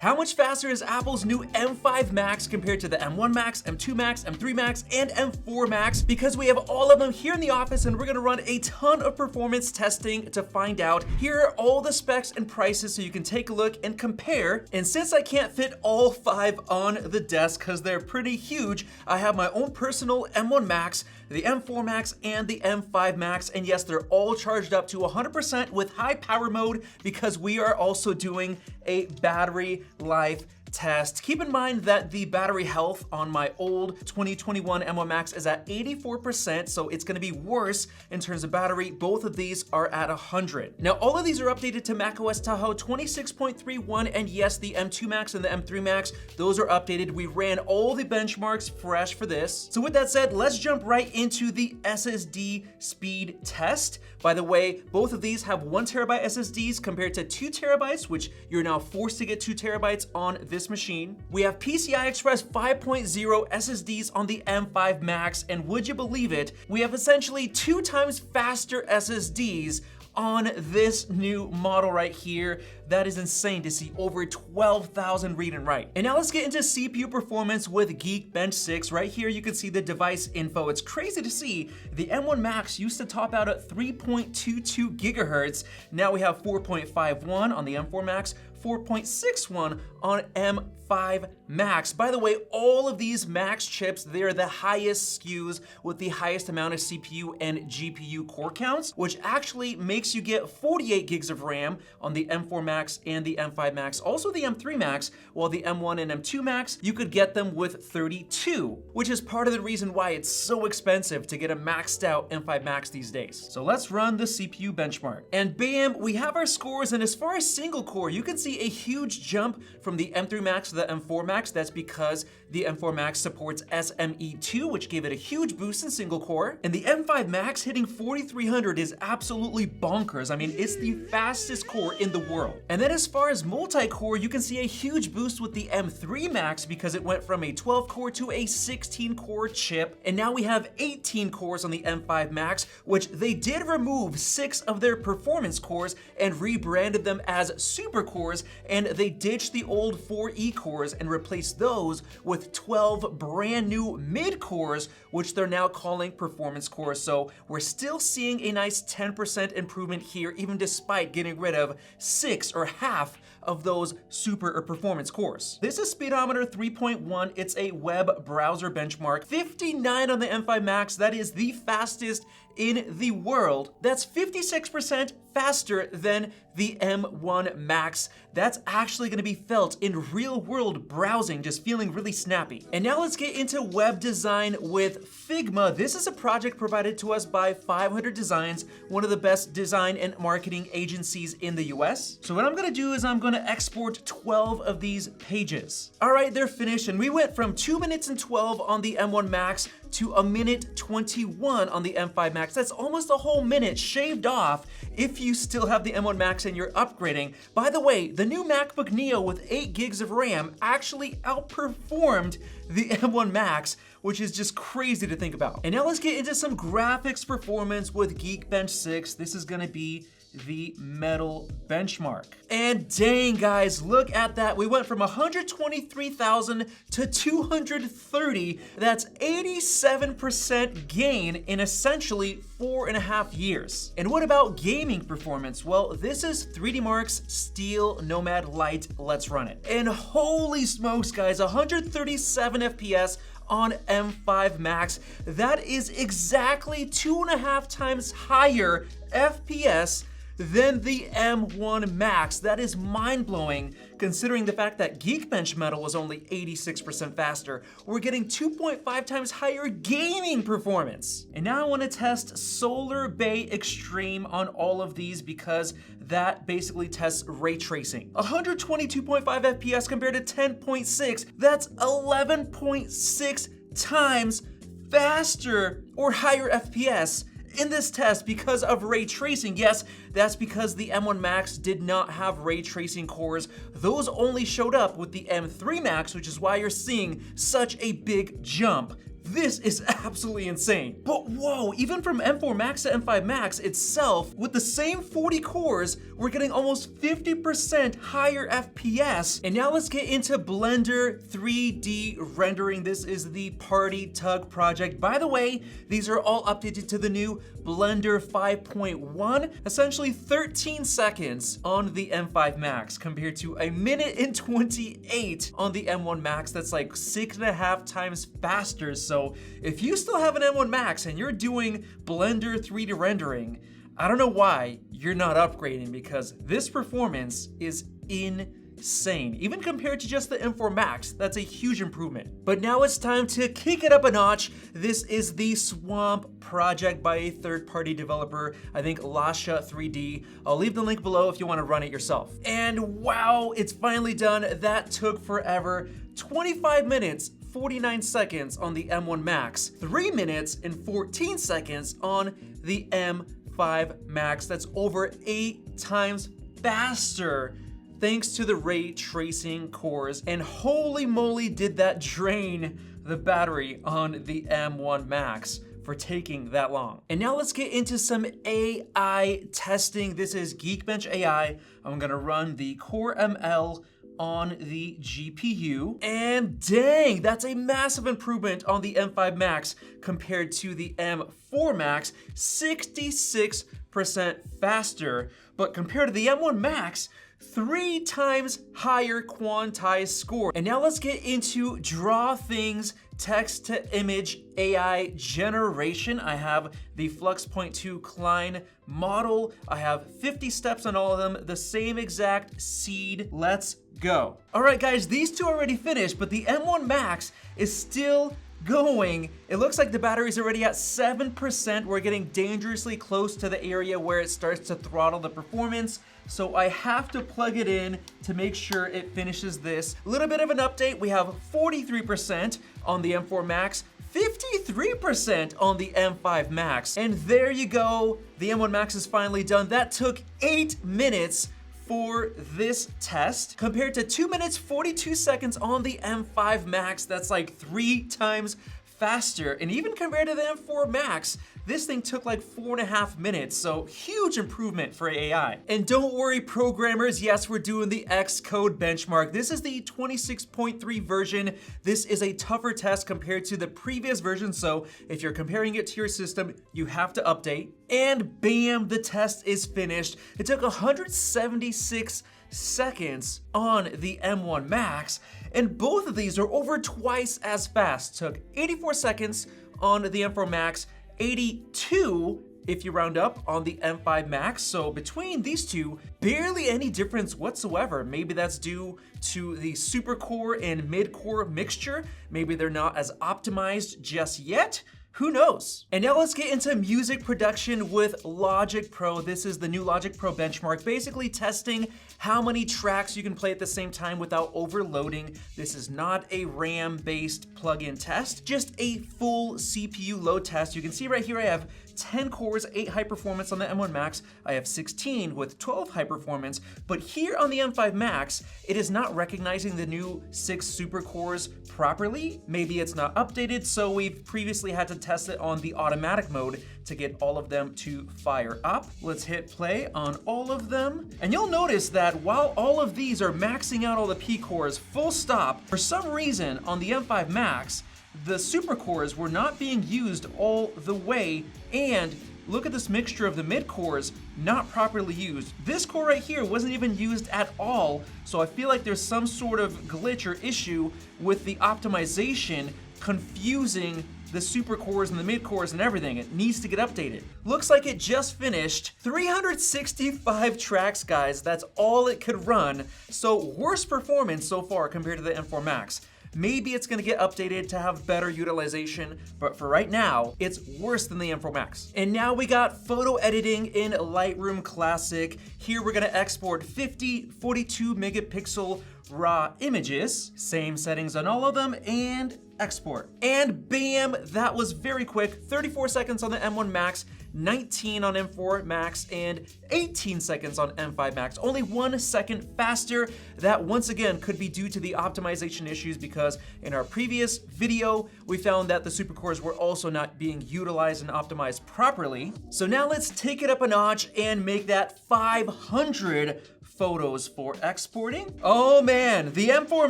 How much faster is Apple's new M5 Max compared to the M1 Max, M2 Max, M3 Max, and M4 Max? Because we have all of them here in the office and we're gonna run a ton of performance testing to find out. Here are all the specs and prices so you can take a look and compare. And since I can't fit all 5 on the desk because they're pretty huge, I have my own personal M1 Max, the M4 Max, and the M5 Max. And yes, they're all charged up to 100% with high power mode because we are also doing a battery life test. Keep in mind that the battery health on my old 2021 M1 Max is at 84%, so it's gonna be worse in terms of battery. Both of these are at 100. Now, all of these are updated to macOS Tahoe 26.31, and yes, the M2 Max and the M3 Max, those are updated. We ran all the benchmarks fresh for this. So with that said, let's jump right into the SSD speed test. By the way, both of these have 1 terabyte SSDs compared to 2 terabytes, which you're now forced to get 2 terabytes on this machine. We have PCI Express 5.0 SSDs on the M5 Max, and would you believe it, we have essentially 2 times faster SSDs on this new model right here. That is insane to see, over 12,000 read and write. And now let's get into CPU performance with Geekbench 6. Right here you can see the device info. It's crazy to see the M1 Max used to top out at 3.22 gigahertz. Now we have 4.51 on the M4 Max, 4.61 on M5 Max. By the way, all of these Max chips, they're the highest SKUs with the highest amount of CPU and GPU core counts, which actually makes you get 48 gigs of RAM on the M4 Max and the M5 Max. Also the M3 Max, while the M1 and M2 Max, you could get them with 32, which is part of the reason why it's so expensive to get a maxed out M5 Max these days. So let's run the CPU benchmark. And bam, we have our scores, and as far as single core, you can see a huge jump from the M3 Max to the M4 Max. That's because the M4 Max supports SME2, which gave it a huge boost in single core. And the M5 Max hitting 4300 is absolutely bonkers. I mean, it's the fastest core in the world. And then as far as multi-core, you can see a huge boost with the M3 Max because it went from a 12 core to a 16 core chip. And now we have 18 cores on the M5 Max, which they did remove 6 of their performance cores and rebranded them as super cores, and they ditched the old 4E cores and replaced those with 12 brand new mid cores, which they're now calling performance cores. So we're still seeing a nice 10% improvement here, even despite getting rid of 6 or half of those super or performance cores. This is Speedometer 3.1. It's a web browser benchmark. 59 on the M5 Max. That is the fastest in the world. That's 56% faster than the M1 Max. That's actually gonna be felt in real world browsing, just feeling really snappy. And now let's get into web design with Figma. This is a project provided to us by 500 Designs, one of the best design and marketing agencies in the US. So what I'm gonna do is I'm gonna export 12 of these pages. All right, they're finished, and we went from 2 minutes and 12 on the M1 Max to 1 minute 21 on the M5 Max. That's almost a whole minute shaved off if you still have the M1 Max and you're upgrading. By the way, the new MacBook Neo with 8 gigs of RAM actually outperformed the M1 Max, which is just crazy to think about. And now let's get into some graphics performance with Geekbench 6. This is gonna be the metal benchmark. And dang guys, look at that. We went from 123,000 to 230. That's 87% gain in essentially 4.5 years. And what about gaming performance? Well, this is 3D Mark's Steel Nomad Lite. Let's run it. And holy smokes guys, 137 FPS on M5 Max. That is exactly 2.5 times higher FPS than the M1 Max. That is mind-blowing considering the fact that Geekbench Metal was only 86% faster. We're getting 2.5 times higher gaming performance. And now I want to test Solar Bay Extreme on all of these because that basically tests ray tracing. 122.5 FPS compared to 10.6. That's 11.6 times faster or higher FPS in this test because of ray tracing. Yes, that's because the M1 Max did not have ray tracing cores. Those only showed up with the M3 Max, which is why you're seeing such a big jump. This is absolutely insane. But whoa, even from M4 Max to M5 Max itself, with the same 40 cores, we're getting almost 50% higher FPS. And now let's get into Blender 3D rendering. This is the Party Tug project. By the way, these are all updated to the new Blender 5.1, essentially 13 seconds on the M5 Max compared to a minute and 28 on the M1 Max. That's like 6.5 times faster. So if you still have an M1 Max and you're doing Blender 3D rendering, I don't know why you're not upgrading, because this performance is insane. Even compared to just the M4 Max, that's a huge improvement. But now it's time to kick it up a notch. This is the Swamp project by a third-party developer, I think Lasha 3D. I'll leave the link below if you want to run it yourself. And wow, it's finally done. That took forever. 25 minutes, 49 seconds on the M1 Max, 3 minutes and 14 seconds on the M5 Max. That's over 8 times faster thanks to the ray tracing cores. And holy moly, did that drain the battery on the M1 Max for taking that long. And now let's get into some AI testing. This is Geekbench AI. I'm gonna run the Core ML on the GPU, and dang, that's a massive improvement on the M5 Max compared to the M4 Max, 66% faster. But compared to the M1 Max, 3 times higher quantized score. And now let's get into Draw Things text to image AI generation. I have the Flux.2 Klein model. I have 50 steps on all of them, the same exact seed. Let's go. All right, guys, these two are already finished, but the M1 Max is still going. It looks like the battery's already at 7%. We're getting dangerously close to the area where it starts to throttle the performance. So I have to plug it in to make sure it finishes this. A little bit of an update. We have 43% on the M4 Max, 53% on the M5 Max. And there you go. The M1 Max is finally done. That took 8 minutes for this test compared to 2 minutes 42 seconds on the M5 Max. That's like 3 times faster. And even compared to the M4 Max, this thing took like 4.5 minutes, so huge improvement for AI. And don't worry, programmers, yes, we're doing the Xcode benchmark. This is the 26.3 version. This is a tougher test compared to the previous version, so if you're comparing it to your system, you have to update. And bam, the test is finished. It took 176 seconds on the M1 Max, and both of these are over twice as fast. Took 84 seconds on the M4 Max, 82 if you round up on the M5 Max. So between these two, barely any difference whatsoever. Maybe that's due to the super core and mid core mixture. Maybe they're not as optimized just yet. Who knows? And now let's get into music production with Logic Pro. This is the new Logic Pro benchmark, basically testing how many tracks you can play at the same time without overloading. This is not a RAM-based plugin test, just a full CPU load test. You can see right here I have 10 cores, 8 high performance on the M1 Max. I have 16 with 12 high performance, but here on the M5 Max, it is not recognizing the new 6 super cores properly. Maybe it's not updated, so we've previously had to test it on the automatic mode to get all of them to fire up. Let's hit play on all of them. And you'll notice that while all of these are maxing out all the P cores full stop, for some reason on the M5 Max, the super cores were not being used all the way, and look at this mixture of the mid cores not properly used. This core right here wasn't even used at all, so I feel like there's some sort of glitch or issue with the optimization confusing the super cores and the mid cores and everything. It needs to get updated. Looks like it just finished 365 tracks, guys. That's all it could run. So worst performance so far compared to the M4 Max. Maybe it's gonna get updated to have better utilization, but for right now, it's worse than the M4 Max. And now we got photo editing in Lightroom Classic. Here we're gonna export 50 42 megapixel raw images, same settings on all of them, and export. And bam, that was very quick, 34 seconds on the M1 Max, 19 on M4 Max and 18 seconds on M5 Max. Only 1 second faster. That once again could be due to the optimization issues, because in our previous video, we found that the supercores were also not being utilized and optimized properly. So now let's take it up a notch and make that 500 photos for exporting. Oh man, the M4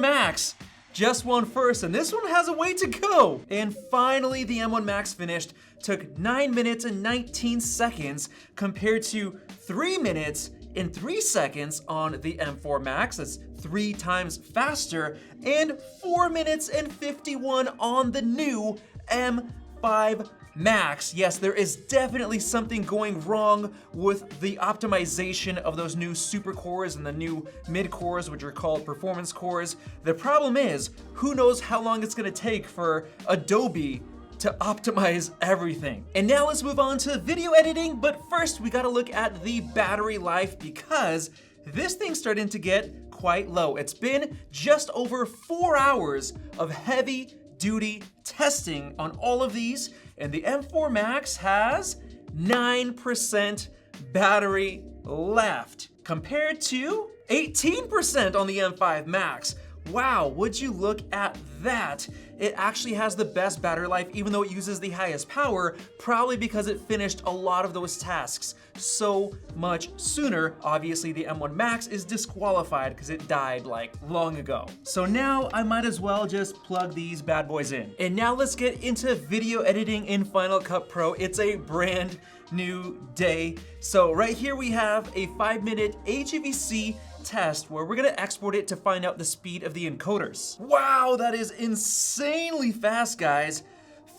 Max just won first, and this one has a way to go. And finally, the M1 Max finished. Took 9 minutes and 19 seconds compared to 3 minutes and 3 seconds on the M4 Max. That's 3 times faster, and 4 minutes and 51 on the new M5 Max. Yes, there is definitely something going wrong with the optimization of those new super cores and the new mid cores, which are called performance cores. The problem is, who knows how long it's gonna take for Adobe to optimize everything. And now let's move on to video editing, but first we gotta look at the battery life, because this thing's starting to get quite low. It's been just over 4 hours of heavy duty testing on all of these, and the M4 Max has 9% battery left compared to 18% on the M5 Max. Wow, would you look at that? It actually has the best battery life, even though it uses the highest power, probably because it finished a lot of those tasks so much sooner. Obviously, the M1 Max is disqualified because it died like long ago. So now I might as well just plug these bad boys in. And now let's get into video editing in Final Cut Pro. It's a brand new day. So right here we have a 5-minute HEVC test where we're gonna export it to find out the speed of the encoders. Wow, that is insanely fast, guys.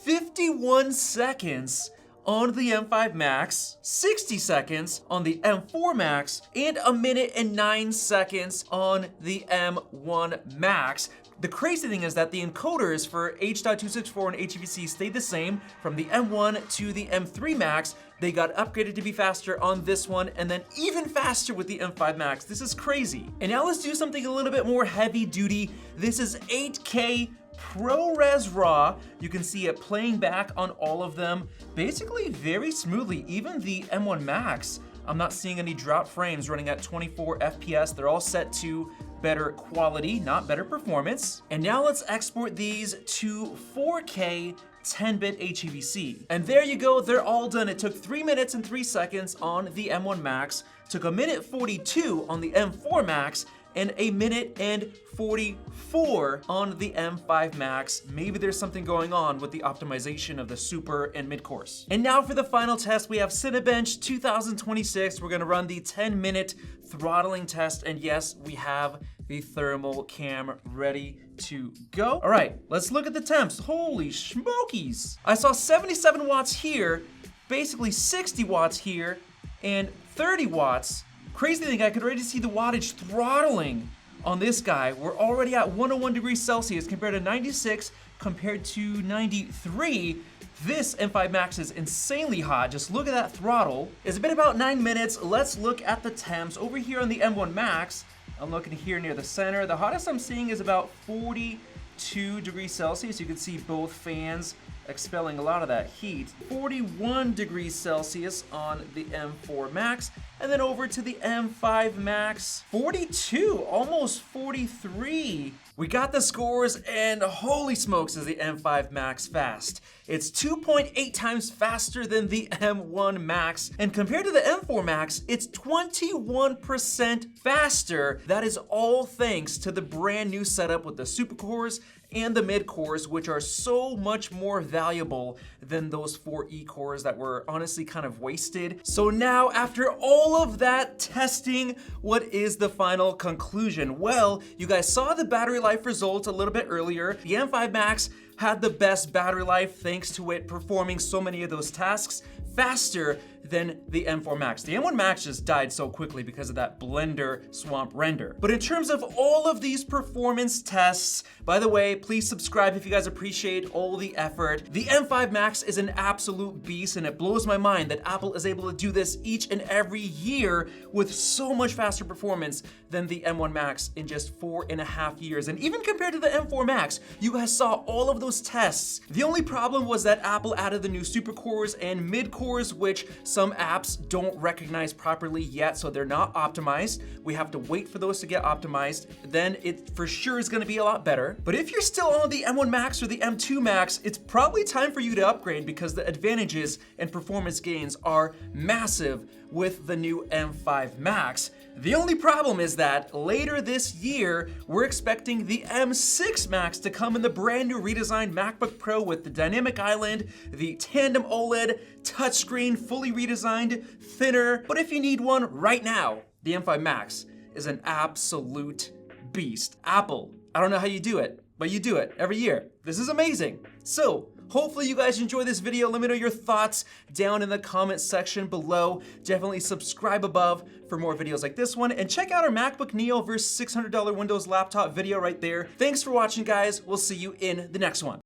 51 seconds on the M5 Max, 60 seconds on the M4 Max, and 1 minute and 9 seconds on the M1 Max. The crazy thing is that the encoders for H.264 and HEVC stayed the same from the M1 to the M3 Max. They got upgraded to be faster on this one, and then even faster with the M5 Max. This is crazy. And now let's do something a little bit more heavy duty. This is 8K ProRes Raw. You can see it playing back on all of them, basically very smoothly. Even the M1 Max, I'm not seeing any drop frames running at 24 FPS. They're all set to better quality, not better performance. And now let's export these to 4K 10-bit HEVC. And there you go, they're all done. It took 3 minutes and 3 seconds on the M1 Max, took 1 minute 42 on the M4 Max, and 1 minute and 44 on the M5 Max. Maybe there's something going on with the optimization of the super and mid course. And now for the final test, we have Cinebench 2026. We're gonna run the 10-minute throttling test, and yes, we have the thermal cam ready to go. All right, let's look at the temps. Holy smokies. I saw 77 watts here, basically 60 watts here, and 30 watts. Crazy thing, I could already see the wattage throttling on this guy. We're already at 101 degrees Celsius compared to 96, compared to 93. This M5 Max is insanely hot. Just look at that throttle. It's been about 9 minutes. Let's look at the temps. Over here on the M1 Max, I'm looking here near the center. The hottest I'm seeing is about 42 degrees Celsius. You can see both fans expelling a lot of that heat. 41 degrees Celsius on the M4 Max, and then over to the M5 Max, 42, almost 43. We got the scores, and holy smokes is the M5 Max fast. It's 2.8 times faster than the M1 Max, and compared to the M4 Max, it's 21% faster. That is all thanks to the brand new setup with the super cores and the mid cores, which are so much more valuable than those 4E cores that were honestly kind of wasted. So now, after all of that testing, what is the final conclusion? Well, you guys saw the battery life results a little bit earlier. The M5 Max had the best battery life thanks to it performing so many of those tasks faster than the M4 Max. The M1 Max just died so quickly because of that Blender swamp render. But in terms of all of these performance tests, by the way, please subscribe if you guys appreciate all the effort. The M5 Max is an absolute beast, and it blows my mind that Apple is able to do this each and every year with so much faster performance than the M1 Max in just 4.5 years. And even compared to the M4 Max, you guys saw all of those those tests. The only problem was that Apple added the new supercores and mid-cores, which some apps don't recognize properly yet, so they're not optimized. We have to wait for those to get optimized. Then it for sure is gonna be a lot better. But if you're still on the M1 Max or the M2 Max, it's probably time for you to upgrade because the advantages and performance gains are massive with the new M5 Max. The only problem is that later this year, we're expecting the M6 Max to come in the brand new redesigned MacBook Pro with the dynamic island, the tandem OLED, touchscreen, fully redesigned, thinner. But if you need one right now, the M5 Max is an absolute beast. Apple, I don't know how you do it, but you do it every year. This is amazing. So, hopefully you guys enjoy this video. Let me know your thoughts down in the comment section below. Definitely subscribe above for more videos like this one, and check out our MacBook Neo versus $600 Windows laptop video right there. Thanks for watching, guys. We'll see you in the next one.